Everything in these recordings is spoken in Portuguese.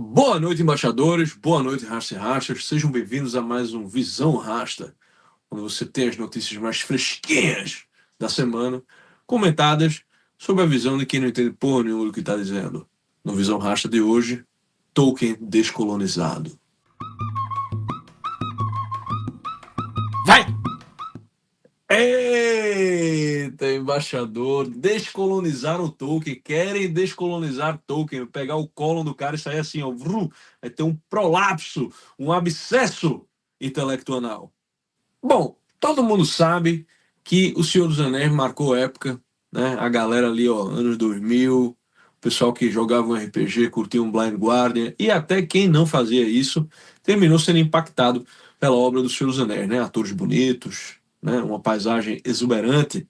Boa noite, embaixadores. Boa noite, Rasta e Rastas. Sejam bem-vindos a mais um Visão Rasta, onde você tem as notícias mais fresquinhas da semana, comentadas sob a visão de quem não entende porra nenhuma do que está dizendo. No Visão Rasta de hoje, Tolkien descolonizado. Vai! Eita, embaixador, descolonizaram o Tolkien, querem descolonizar Tolkien, pegar o colo do cara e sair assim, ó, vai ter um prolapso, um abscesso intelectual. Bom, todo mundo sabe que O Senhor dos Anéis marcou época, né? A galera ali, ó, anos 2000, o pessoal que jogava um RPG, curtia um Blind Guardian, e até quem não fazia isso, terminou sendo impactado pela obra do Senhor dos Anéis, né? Atores bonitos, né? Uma paisagem exuberante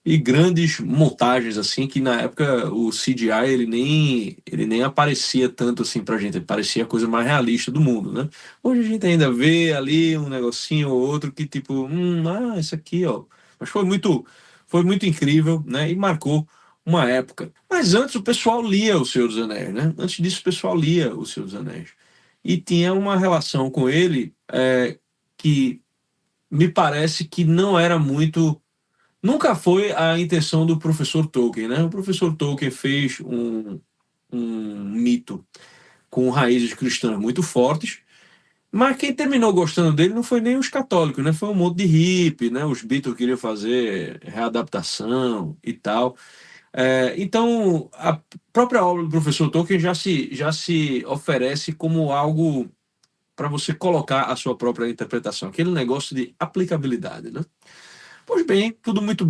e grandes montagens assim que na época o CGI ele nem aparecia tanto assim pra gente, ele parecia a coisa mais realista do mundo, né? Hoje a gente ainda vê ali um negocinho ou outro que tipo, isso aqui, ó. Mas foi muito incrível, né? E marcou uma época. Mas antes o pessoal lia O Senhor dos Anéis, né? Antes disso o pessoal lia O Senhor dos Anéis e tinha uma relação com ele que me parece que não era muito. Nunca foi a intenção do professor Tolkien, né? O professor Tolkien fez um mito com raízes cristãs muito fortes, mas quem terminou gostando dele não foi nem os católicos, né? Foi um monte de hippie, né? Os Beatles queriam fazer readaptação e tal. Então, a própria obra do professor Tolkien já se oferece como algo para você colocar a sua própria interpretação, aquele negócio de aplicabilidade, né? Pois bem, tudo muito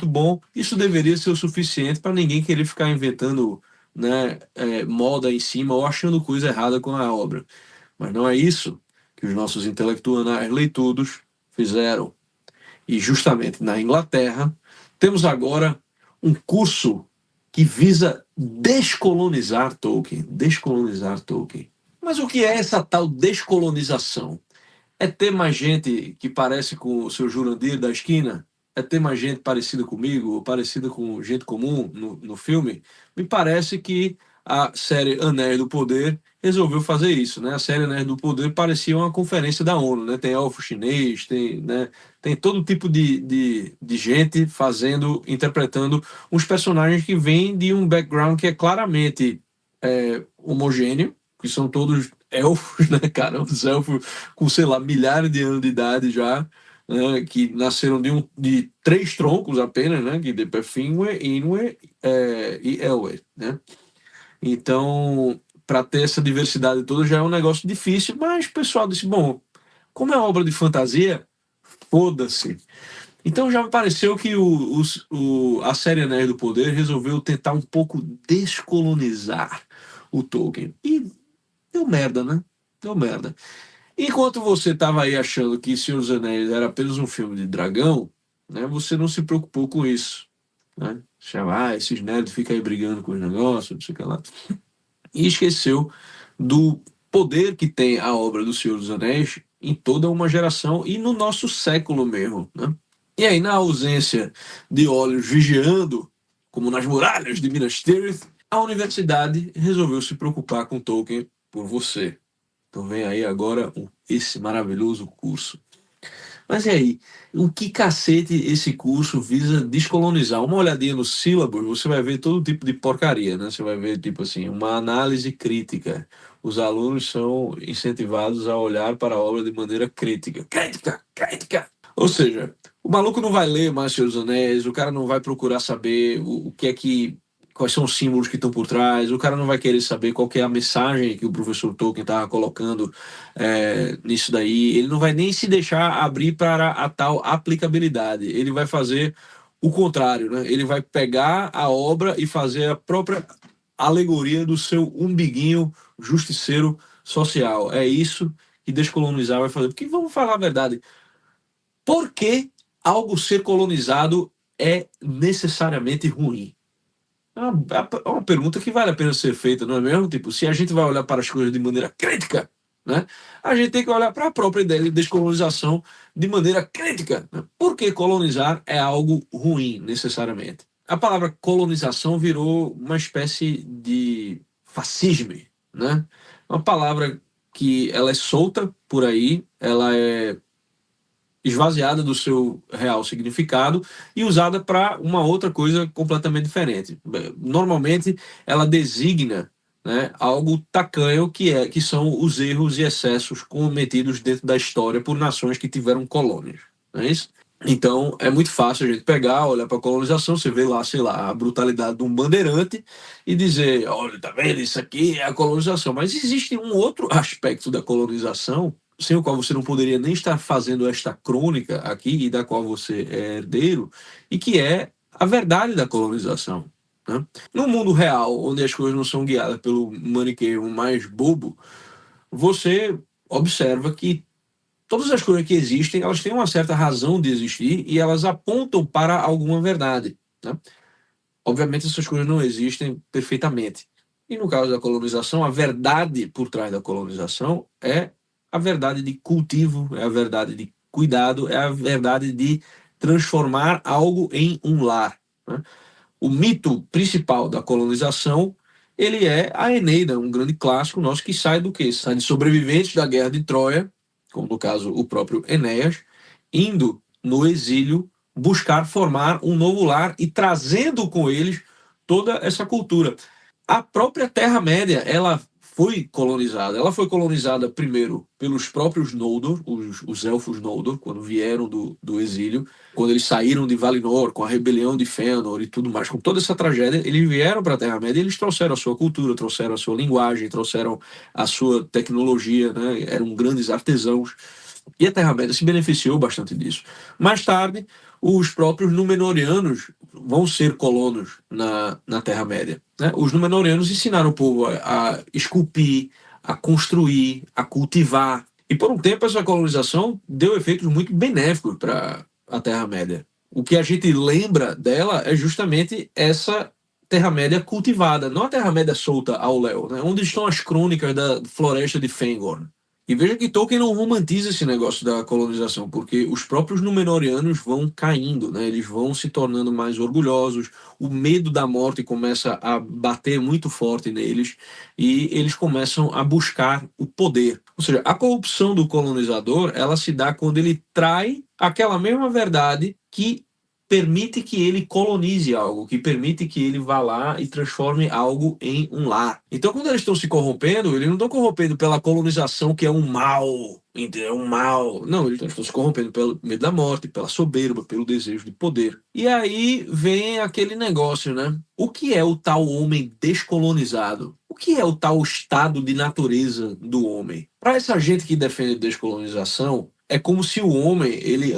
bom. Isso deveria ser o suficiente para ninguém querer ficar inventando, né, moda em cima ou achando coisa errada com a obra. Mas não é isso que os nossos intelectuais leitudos fizeram. E justamente na Inglaterra, temos agora um curso que visa descolonizar Tolkien. Descolonizar Tolkien. Mas o que é essa tal descolonização? É ter mais gente que parece com o seu Jurandir da esquina? É ter mais gente parecida comigo, ou parecida com gente comum no filme? Me parece que a série Anéis do Poder resolveu fazer isso, né? A série Anéis do Poder parecia uma conferência da ONU, né? Tem elfo chinês, tem todo tipo de gente fazendo, interpretando uns personagens que vêm de um background que é claramente homogêneo, que são todos elfos, né, cara? Os elfos com, sei lá, milhares de anos de idade já, né, que nasceram de três troncos apenas, né? Que de Finwë, Inwë e Elwë, né? Então, para ter essa diversidade toda já é um negócio difícil, mas o pessoal disse, bom, como é obra de fantasia, foda-se. Então já me pareceu que a série Anéis do Poder resolveu tentar um pouco descolonizar o Tolkien. E deu merda, né? Deu merda. Enquanto você estava aí achando que Senhor dos Anéis era apenas um filme de dragão, né, você não se preocupou com isso. Né? Achava, esses nerds ficam aí brigando com os negócios, não sei o que lá. E esqueceu do poder que tem a obra do Senhor dos Anéis em toda uma geração e no nosso século mesmo. Né? E aí, na ausência de olhos vigiando, como nas muralhas de Minas Tirith, a universidade resolveu se preocupar com Tolkien por você. Então vem aí agora esse maravilhoso curso. Mas e aí, o que cacete esse curso visa descolonizar? Uma olhadinha no sílabus, você vai ver todo tipo de porcaria, né? Você vai ver, tipo assim, uma análise crítica. Os alunos são incentivados a olhar para a obra de maneira crítica. Crítica, crítica! Ou seja, o maluco não vai ler mais Senhor dos Anéis, o cara não vai procurar saber o que é que quais são os símbolos que estão por trás, o cara não vai querer saber qual que é a mensagem que o professor Tolkien estava colocando nisso daí, ele não vai nem se deixar abrir para a tal aplicabilidade, ele vai fazer o contrário, né? Ele vai pegar a obra e fazer a própria alegoria do seu umbiguinho justiceiro social. É isso que descolonizar vai fazer. Porque vamos falar a verdade, por que algo ser colonizado é necessariamente ruim? É uma pergunta que vale a pena ser feita, não é mesmo? Tipo, se a gente vai olhar para as coisas de maneira crítica, né? A gente tem que olhar para a própria ideia de descolonização de maneira crítica. Né? Por que colonizar é algo ruim, necessariamente? A palavra colonização virou uma espécie de fascismo, né? Uma palavra que ela é solta por aí, ela é esvaziada do seu real significado e usada para uma outra coisa completamente diferente. Normalmente, ela designa, né, algo tacanho que são os erros e excessos cometidos dentro da história por nações que tiveram colônias. Não é isso? Então, é muito fácil a gente pegar, olhar para a colonização, você vê lá, sei lá, a brutalidade de um bandeirante e dizer, olha, tá vendo, isso aqui é a colonização. Mas existe um outro aspecto da colonização sem o qual você não poderia nem estar fazendo esta crônica aqui e da qual você é herdeiro, e que é a verdade da colonização. Né? No mundo real, onde as coisas não são guiadas pelo maniqueísmo mais bobo, você observa que todas as coisas que existem, elas têm uma certa razão de existir e elas apontam para alguma verdade. Né? Obviamente, essas coisas não existem perfeitamente. E no caso da colonização, a verdade por trás da colonização é a verdade de cultivo, é a verdade de cuidado, é a verdade de transformar algo em um lar. Né? O mito principal da colonização, ele é a Eneida, um grande clássico nosso que sai do quê? Sai de sobreviventes da Guerra de Troia, como no caso o próprio Enéas, indo no exílio buscar formar um novo lar e trazendo com eles toda essa cultura. A própria Terra-média, ela foi colonizada. Ela foi colonizada primeiro pelos próprios Noldor, os elfos Noldor, quando vieram do exílio, quando eles saíram de Valinor, com a rebelião de Fëanor e tudo mais, com toda essa tragédia, eles vieram para a Terra-média e eles trouxeram a sua cultura, trouxeram a sua linguagem, trouxeram a sua tecnologia, né? Eram grandes artesãos. E a Terra-média se beneficiou bastante disso. Mais tarde, os próprios Númenóreanos vão ser colonos na Terra-média. Né? Os Númenóreanos ensinaram o povo a esculpir, a construir, a cultivar. E por um tempo essa colonização deu efeitos muito benéficos para a Terra-média. O que a gente lembra dela é justamente essa Terra-média cultivada, não a Terra-média solta ao léu, né? Onde estão as crônicas da floresta de Fëanor. E veja que Tolkien não romantiza esse negócio da colonização, porque os próprios Númenóreanos vão caindo, né? Eles vão se tornando mais orgulhosos, o medo da morte começa a bater muito forte neles e eles começam a buscar o poder. Ou seja, a corrupção do colonizador, ela se dá quando ele trai aquela mesma verdade que permite que ele colonize algo, que permite que ele vá lá e transforme algo em um lar. Então, quando eles estão se corrompendo, eles não estão corrompendo pela colonização, que é um mal, entendeu? É um mal. Não, eles estão se corrompendo pelo medo da morte, pela soberba, pelo desejo de poder. E aí vem aquele negócio, né? O que é o tal homem descolonizado? O que é o tal estado de natureza do homem? Para essa gente que defende descolonização, é como se o homem, ele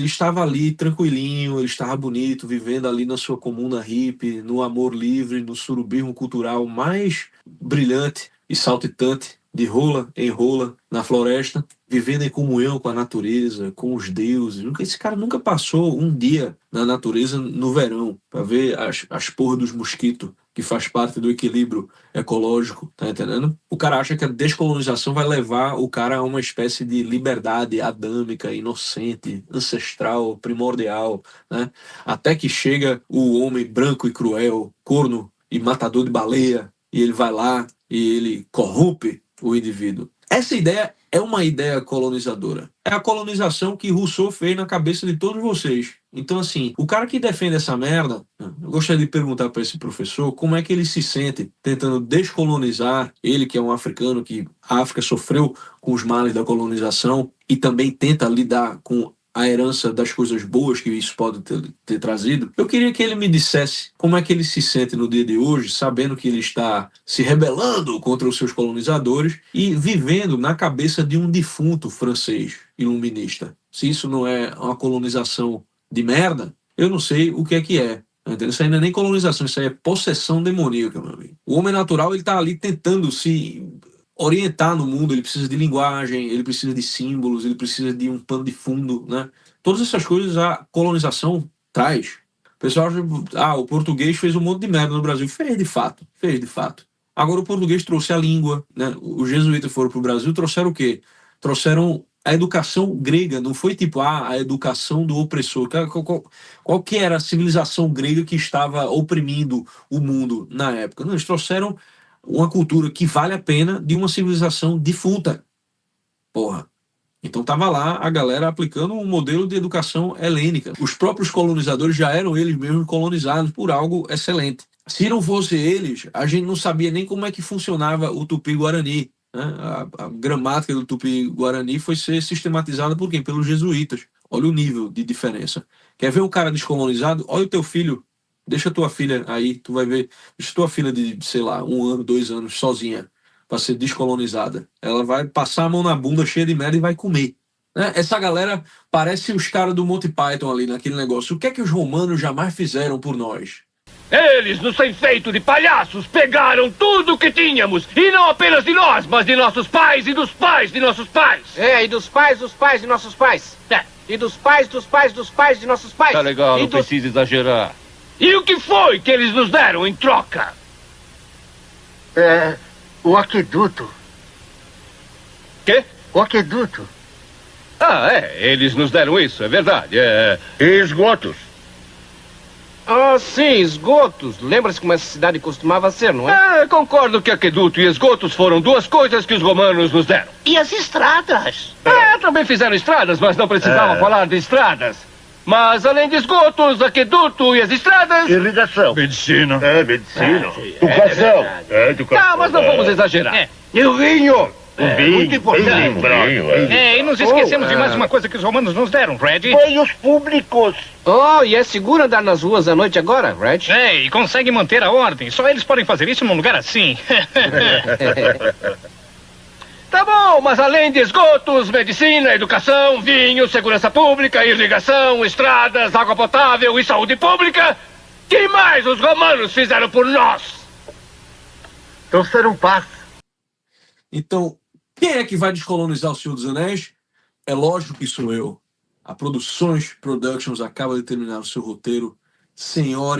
estava ali tranquilinho, ele estava bonito, vivendo ali na sua comuna hippie, no amor livre, no surubismo cultural mais brilhante e saltitante, de rola em rola, na floresta, vivendo em comunhão com a natureza, com os deuses. Esse cara nunca passou um dia na natureza no verão, para ver as porras dos mosquitos, que faz parte do equilíbrio ecológico, tá entendendo? O cara acha que a descolonização vai levar o cara a uma espécie de liberdade adâmica, inocente, ancestral, primordial, né? Até que chega o homem branco e cruel, corno e matador de baleia, e ele vai lá e ele corrompe o indivíduo. Essa ideia é uma ideia colonizadora. É a colonização que Rousseau fez na cabeça de todos vocês. Então, assim, o cara que defende essa merda, eu gostaria de perguntar para esse professor como é que ele se sente tentando descolonizar, ele que é um africano, que a África sofreu com os males da colonização e também tenta lidar com a herança das coisas boas que isso pode ter trazido. Eu queria que ele me dissesse como é que ele se sente no dia de hoje, sabendo que ele está se rebelando contra os seus colonizadores e vivendo na cabeça de um defunto francês iluminista. Se isso não é uma colonização de merda, eu não sei o que é que é. Isso aí não é nem colonização, isso aí é possessão demoníaca, meu amigo. O homem natural, ele está ali tentando se orientar no mundo, ele precisa de linguagem, ele precisa de símbolos, ele precisa de um pano de fundo, né? Todas essas coisas a colonização traz. O pessoal acha, o português fez um monte de merda no Brasil. Fez de fato, fez de fato. Agora o português trouxe a língua, né? Os jesuítas foram para o Brasil, trouxeram o quê? Trouxeram a educação grega, não foi tipo a educação do opressor. Qual que era a civilização grega que estava oprimindo o mundo na época? Não, eles trouxeram uma cultura que vale a pena de uma civilização defunta. Porra. Então estava lá a galera aplicando um modelo de educação helênica. Os próprios colonizadores já eram eles mesmos colonizados por algo excelente. Se não fosse eles, a gente não sabia nem como é que funcionava o Tupi-Guarani. Né? A gramática do Tupi-Guarani foi ser sistematizada por quem? Pelos jesuítas. Olha o nível de diferença. Quer ver um cara descolonizado? Olha o teu filho. Deixa tua filha aí, tu vai ver. Deixa tua filha de, sei lá, 1 ano, 2 anos, sozinha, para ser descolonizada. Ela vai passar a mão na bunda cheia de merda e vai comer. Né? Essa galera parece os caras do Monty Python ali naquele negócio. O que é que os romanos jamais fizeram por nós? Eles, nos sem feito de palhaços, pegaram tudo o que tínhamos. E não apenas de nós, mas de nossos pais e dos pais de nossos pais. É, e dos pais de nossos pais. É. E dos pais dos pais dos pais de nossos pais. Tá legal, e não precisa exagerar. E o que foi que eles nos deram em troca? O aqueduto. Quê? O aqueduto. Ah, eles nos deram isso, é verdade. Esgotos. Ah, sim, esgotos. Lembra-se como essa cidade costumava ser, não é? Concordo que aqueduto e esgotos foram duas coisas que os romanos nos deram. E as estradas? Também fizeram estradas, mas não precisavam falar de estradas. Mas além de esgotos, aqueduto e as estradas... Irrigação. Medicina. Medicina. Educação. Educação. Tá, mas não vamos exagerar. E o vinho? O vinho. muito importante. E nos esquecemos de mais uma coisa que os romanos nos deram, Red. Banhos públicos. Oh, e é seguro andar nas ruas à noite agora, Red? E consegue manter a ordem. Só eles podem fazer isso num lugar assim. Tá bom, mas além de esgotos, medicina, educação, vinho, segurança pública, irrigação, estradas, água potável e saúde pública, que mais os romanos fizeram por nós? Trouxeram paz. Então, quem é que vai descolonizar o Senhor dos Anéis? É lógico que sou eu. A Produções Productions acaba de terminar o seu roteiro Senhor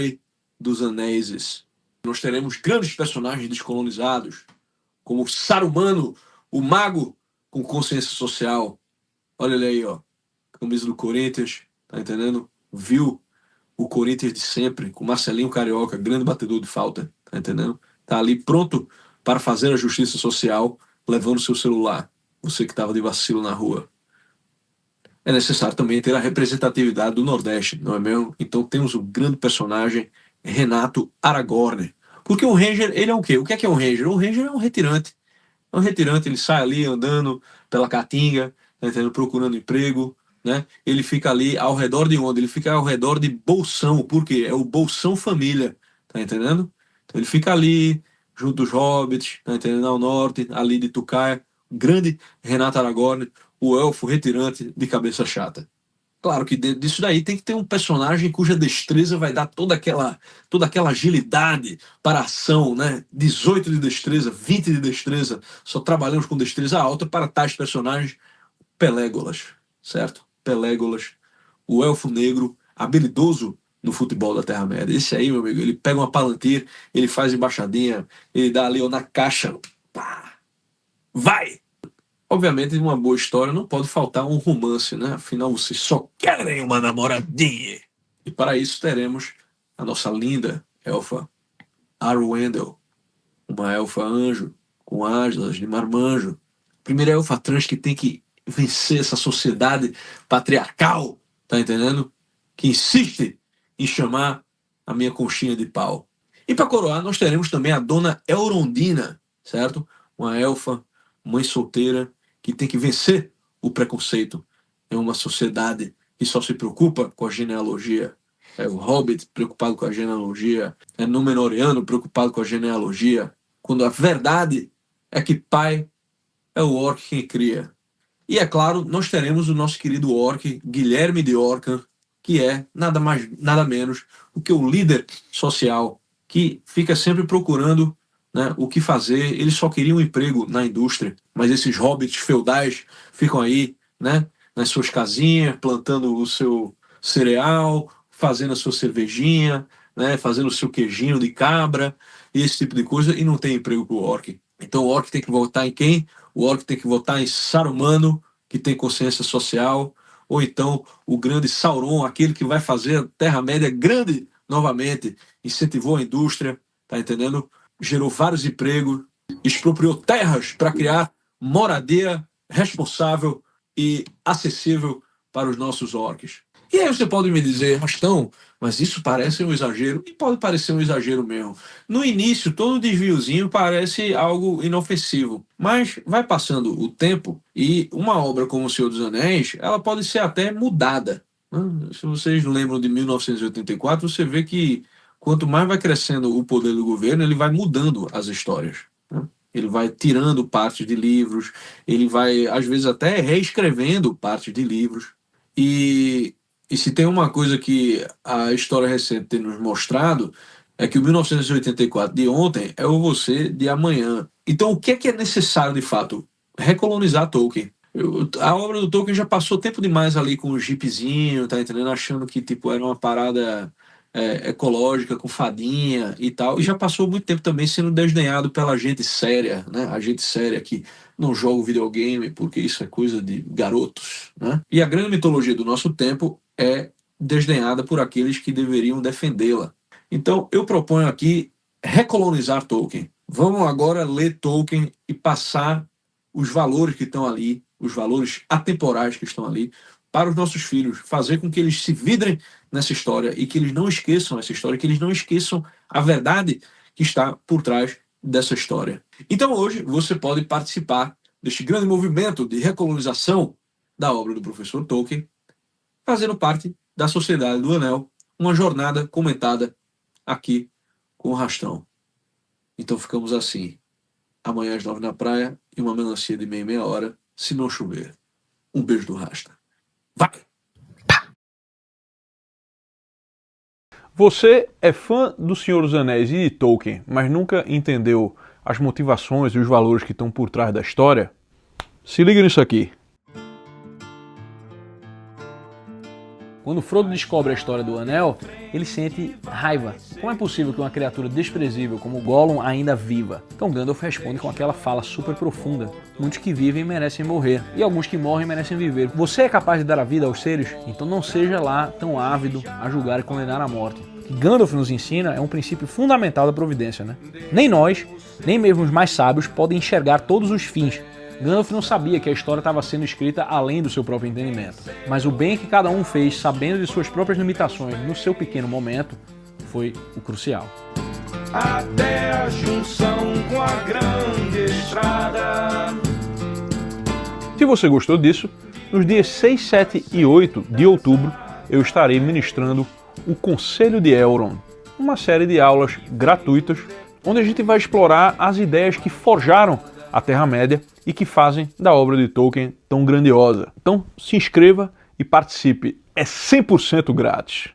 dos Anéis. Nós teremos grandes personagens descolonizados, como Saruman, o mago com consciência social. Olha ele aí, ó. Camisa do Corinthians, tá entendendo? Viu o Corinthians de sempre, com Marcelinho Carioca, grande batedor de falta, tá entendendo? Tá ali pronto para fazer a justiça social, levando seu celular. Você que estava de vacilo na rua. É necessário também ter a representatividade do Nordeste, não é mesmo? Então temos o grande personagem Renato Aragorn. Porque o Ranger, ele é o quê? O que é um Ranger? O Ranger é um retirante. É um retirante, ele sai ali andando pela caatinga, tá entendendo? Procurando emprego, né? Ele fica ali ao redor de onde? Ele fica ao redor de Bolsão, por quê? É o Bolsão Família, tá entendendo? Então ele fica ali, junto dos hobbits, tá entendendo? Ao norte, ali de Tucaia, grande Renato Aragorn, o elfo retirante de cabeça chata. Claro que dentro disso daí tem que ter um personagem cuja destreza vai dar toda aquela agilidade para a ação, né? 18 de destreza, 20 de destreza. Só trabalhamos com destreza alta para tais personagens. Pelégolas, certo? Pelégolas, o elfo negro, habilidoso no futebol da Terra-média. Esse aí, meu amigo, ele pega uma Palantir, ele faz embaixadinha, ele dá ali ó, na caixa. Pá, vai! Obviamente, em uma boa história não pode faltar um romance, né? Afinal, vocês só querem uma namoradinha. E para isso teremos a nossa linda elfa Arwendel, uma elfa anjo, com asas de marmanjo. Primeira elfa trans que tem que vencer essa sociedade patriarcal, tá entendendo? Que insiste em chamar a minha conchinha de pau. E para coroar, nós teremos também a dona Elrondina, certo? Uma elfa, mãe solteira, que tem que vencer o preconceito em uma sociedade que só se preocupa com a genealogia. É o Hobbit preocupado com a genealogia, é Númenóreano preocupado com a genealogia, quando a verdade é que pai é o orc quem cria. E é claro, nós teremos o nosso querido orc, Guilherme de Orcan, que é nada mais, nada menos do que o líder social que fica sempre procurando, né, o que fazer. Eles só queriam um emprego na indústria, mas esses hobbits feudais ficam aí, né, nas suas casinhas, plantando o seu cereal, fazendo a sua cervejinha, né, fazendo o seu queijinho de cabra, esse tipo de coisa, e não tem emprego para o orc. Então o orc tem que votar em quem? O orc tem que votar em Saruman, que tem consciência social, ou então o grande Sauron, aquele que vai fazer a Terra-média grande novamente, incentivou a indústria, tá entendendo? gerou vários empregos, expropriou terras para criar moradia responsável e acessível para os nossos orcs. E aí você pode me dizer, Rastão, mas isso parece um exagero, e pode parecer um exagero mesmo. No início, todo desviozinho parece algo inofensivo, mas vai passando o tempo e uma obra como O Senhor dos Anéis, ela pode ser até mudada. Se vocês lembram de 1984, você vê que quanto mais vai crescendo o poder do governo, ele vai mudando as histórias. Ele vai tirando partes de livros, ele vai, às vezes, até reescrevendo partes de livros. E se tem uma coisa que a história recente tem nos mostrado, é que o 1984 de ontem é o você de amanhã. Então, o que é necessário, de fato? Recolonizar Tolkien. A obra do Tolkien já passou tempo demais ali com o jeepzinho, tá entendendo? Achando que tipo, era uma parada ecológica, com fadinha e tal. E já passou muito tempo também sendo desdenhado pela gente séria, né? A gente séria que não joga videogame porque isso é coisa de garotos, né? E a grande mitologia do nosso tempo é desdenhada por aqueles que deveriam defendê-la. Então, eu proponho aqui recolonizar Tolkien. Vamos agora ler Tolkien e passar os valores que estão ali, os valores atemporais que estão ali, para os nossos filhos, fazer com que eles se vidrem nessa história e que eles não esqueçam essa história, que eles não esqueçam a verdade que está por trás dessa história. Então hoje você pode participar deste grande movimento de recolonização da obra do professor Tolkien, fazendo parte da Sociedade do Anel, uma jornada comentada aqui com o Rastão. Então ficamos assim, amanhã às 9 na praia e uma melancia de meia hora, se não chover. Um beijo do Rasta. Vai! Você é fã do Senhor dos Anéis e de Tolkien, mas nunca entendeu as motivações e os valores que estão por trás da história? Se liga nisso aqui. Quando Frodo descobre a história do Anel, ele sente raiva. Como é possível que uma criatura desprezível como Gollum ainda viva? Então Gandalf responde com aquela fala super profunda. Muitos que vivem merecem morrer, e alguns que morrem merecem viver. Você é capaz de dar a vida aos seres? Então não seja lá tão ávido a julgar e condenar a morte. O que Gandalf nos ensina é um princípio fundamental da providência, né? Nem nós, nem mesmo os mais sábios, podem enxergar todos os fins. Gandalf não sabia que a história estava sendo escrita além do seu próprio entendimento. Mas o bem que cada um fez, sabendo de suas próprias limitações no seu pequeno momento, foi o crucial. Até a junção com a grande estrada. Se você gostou disso, nos dias 6, 7 e 8 de outubro, eu estarei ministrando o Conselho de Elrond, uma série de aulas gratuitas, onde a gente vai explorar as ideias que forjaram a Terra-média e que fazem da obra de Tolkien tão grandiosa. Então se inscreva e participe, é 100% grátis.